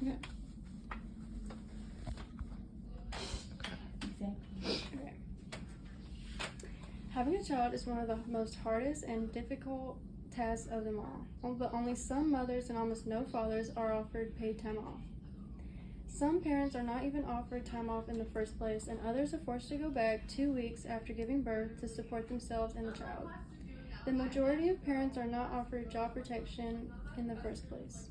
Okay. Okay. Having a child is one of the most hardest and difficult tasks of them all, but only some mothers and almost no fathers are offered paid time off. Some parents are not even offered time off in the first place, and others are forced to go back 2 weeks after giving birth to support themselves and the child. The majority of parents are not offered job protection in the first place.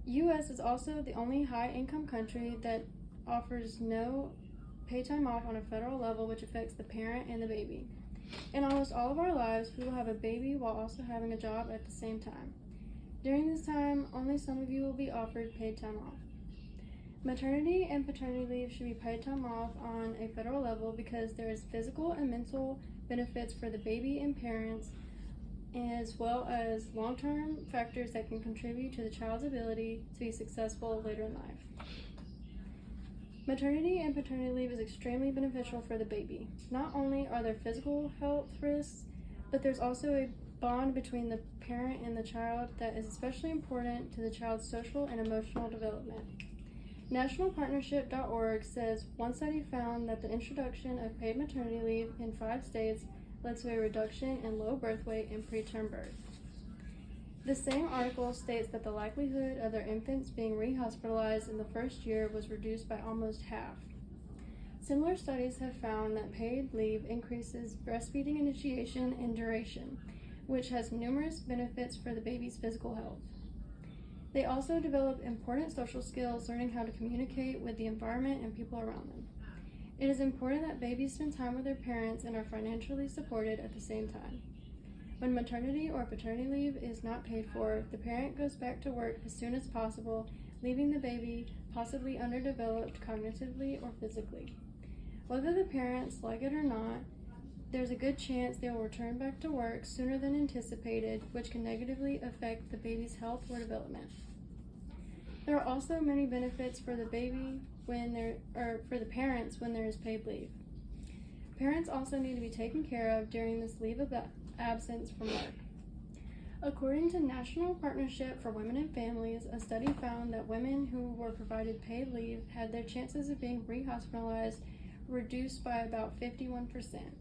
U.S. is also the only high-income country that offers no paid time off on a federal level, which affects the parent and the baby. In almost all of our lives, we will have a baby while also having a job at the same time. During this time, only some of you will be offered paid time off. Maternity and paternity leave should be paid time off on a federal level because there is physical and mental benefits for the baby and parents, as well as long-term factors that can contribute to the child's ability to be successful later in life. Maternity and paternity leave is extremely beneficial for the baby. Not only are there physical health risks, but there's also a bond between the parent and the child that is especially important to the child's social and emotional development. NationalPartnership.org says one study found that the introduction of paid maternity leave in 5 states led to a reduction in low birth weight and preterm birth. The same article states that the likelihood of their infants being rehospitalized in the first year was reduced by almost half. Similar studies have found that paid leave increases breastfeeding initiation and duration, which has numerous benefits for the baby's physical health. They also develop important social skills, learning how to communicate with the environment and people around them. It is important that babies spend time with their parents and are financially supported at the same time. When maternity or paternity leave is not paid for, the parent goes back to work as soon as possible, leaving the baby possibly underdeveloped cognitively or physically. Whether the parents like it or not, there's a good chance they will return back to work sooner than anticipated, which can negatively affect the baby's health or development. There are also many benefits for the parents when there is paid leave. Parents also need to be taken care of during this leave of absence from work. According to National Partnership for Women and Families, a study found that women who were provided paid leave had their chances of being rehospitalized reduced by about 51%.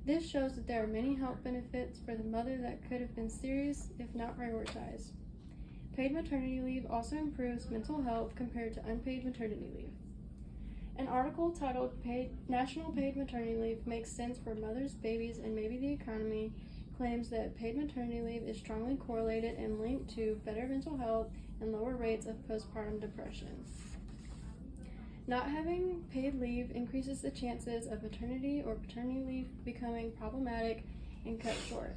This shows that there are many health benefits for the mother that could have been serious if not prioritized. Paid maternity leave also improves mental health compared to unpaid maternity leave. An article titled National Paid Maternity Leave Makes Sense for Mothers, Babies, and Maybe the Economy claims that paid maternity leave is strongly correlated and linked to better mental health and lower rates of postpartum depression. Not having paid leave increases the chances of maternity or paternity leave becoming problematic and cut short.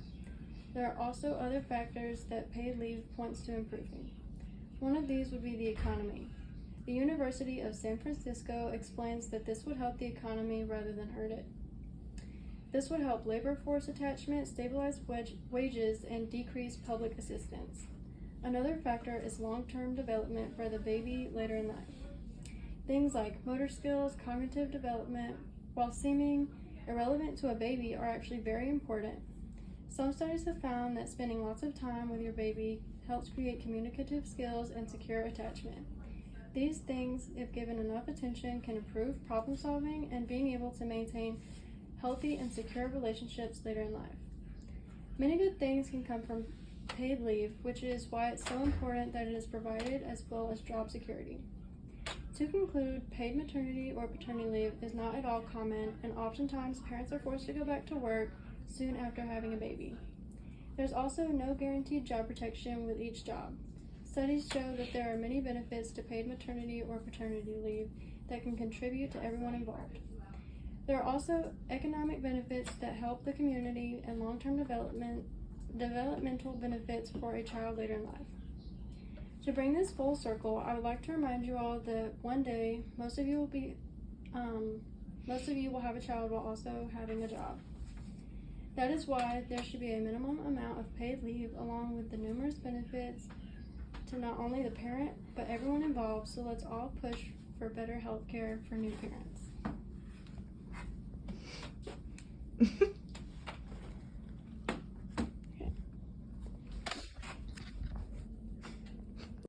There are also other factors that paid leave points to improving. One of these would be the economy. The University of San Francisco explains that this would help the economy rather than hurt it. This would help labor force attachment, stabilize wages, and decrease public assistance. Another factor is long-term development for the baby later in life. Things like motor skills, cognitive development, while seeming irrelevant to a baby, are actually very important. Some studies have found that spending lots of time with your baby helps create communicative skills and secure attachment. These things, if given enough attention, can improve problem solving and being able to maintain healthy and secure relationships later in life. Many good things can come from paid leave, which is why it's so important that it is provided, as well as job security. To conclude, paid maternity or paternity leave is not at all common, and oftentimes parents are forced to go back to work soon after having a baby. There's also no guaranteed job protection with each job. Studies show that there are many benefits to paid maternity or paternity leave that can contribute to everyone involved. There are also economic benefits that help the community and long-term developmental benefits for a child later in life. To bring this full circle, I would like to remind you all that one day most of you will have a child while also having a job. That is why there should be a minimum amount of paid leave along with the numerous benefits to not only the parent but everyone involved, so let's all push for better health care for new parents.